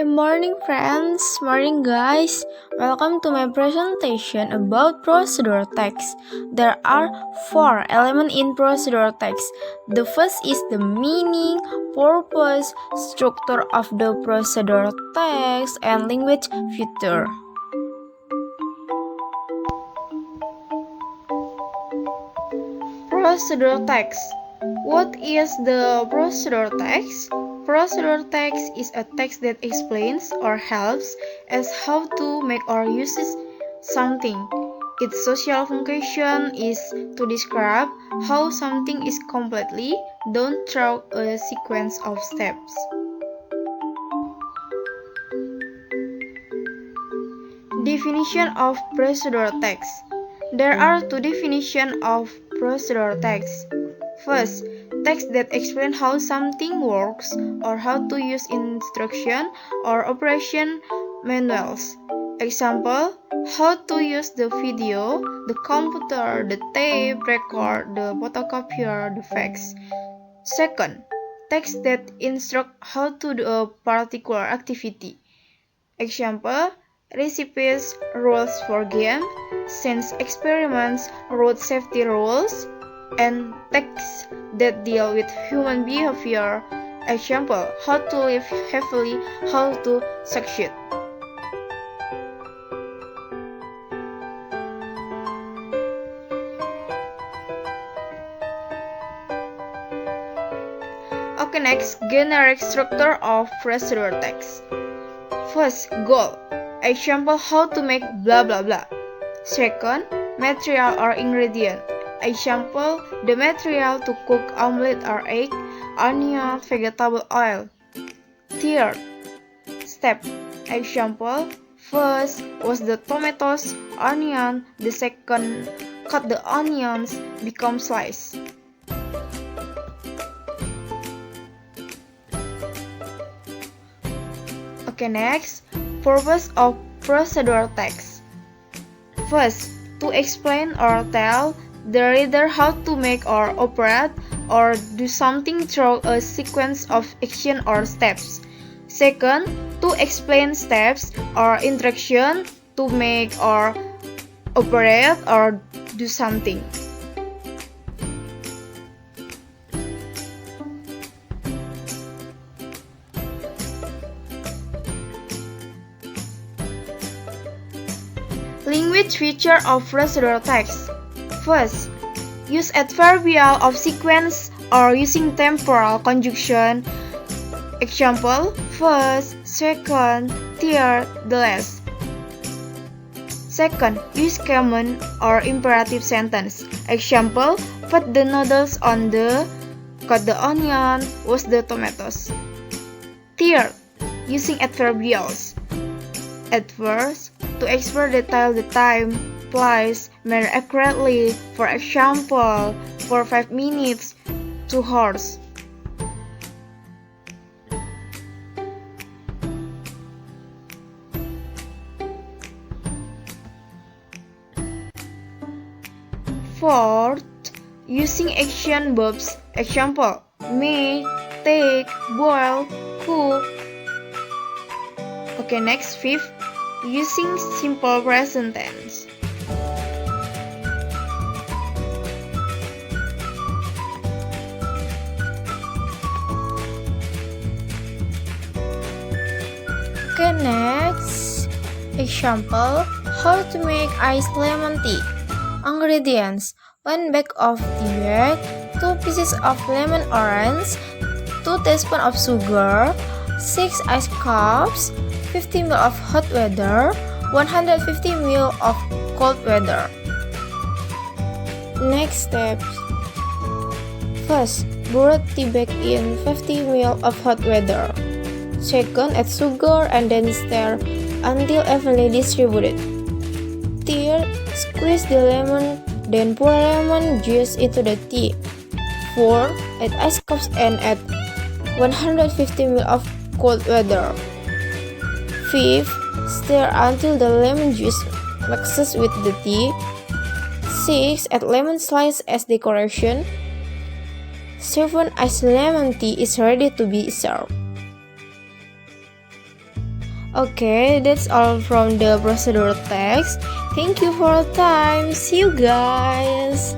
Hi, morning friends, morning guys. Welcome to my presentation about procedure text. There are 4 elements in procedure text. The first is the meaning, purpose, structure of the procedure text, and language feature. Procedure text. What is the procedure text? Procedure text is a text that explains or helps us how to make or use something. Its social function is to describe how something is completely done through a sequence of steps. Definition of procedure text. There are 2 definitions of procedure text. First, text that explain how something works or how to use instruction or operation manuals. Example, how to use the video, the computer, the tape record, the photocopier, the fax. Second, text that instruct how to do a particular activity. Example, recipes, rules for game, science experiments, road safety rules, and texts that deal with human behavior. Example, how to live heavily, how to succeed. Okay, next, generic structure of procedure text. First, goal. Example, how to make blah blah blah. Second, material or ingredient. Example, the material to cook omelette or egg, onion, vegetable oil. Third, step. Example, first was the tomatoes, onion. The second, cut the onions, become slice. Okay, next, purpose of procedure text. First, to explain or tell the reader how to make or operate or do something through a sequence of action or steps. Second, to explain steps or instruction to make or operate or do something. Language feature of procedure text. First, use adverbial of sequence or using temporal conjunction. Example, first, second, third, the last. Second, use command or imperative sentence. Example, put the noodles on the, cut the onion, wash the tomatoes. Third, using adverbials. Adverbs to express detail the time, place, manner accurately. For example, for 5 minutes, 2 hours. Fourth, using action verbs. Example, make, take, boil, cook. Okay, next, fifth, using simple present tense. Okay, next, example, how to make iced lemon tea. Ingredients, 1 bag of tea bag, 2 pieces of lemon orange, 2 teaspoons of sugar, 6 ice cups, 50 ml of hot water, 150 ml of cold water. Next steps. First, boil tea bag in 50 ml of hot water. Second, add sugar and then stir until evenly distributed. Third, squeeze the lemon, then pour lemon juice into the tea. Fourth, add ice cubes and add 150 ml of cold water. Fifth, stir until the lemon juice mixes with the tea. 6. Add lemon slice as decoration. 7. Iced lemon tea is ready to be served. Okay, that's all from the procedure text. Thank you for your time. See you guys.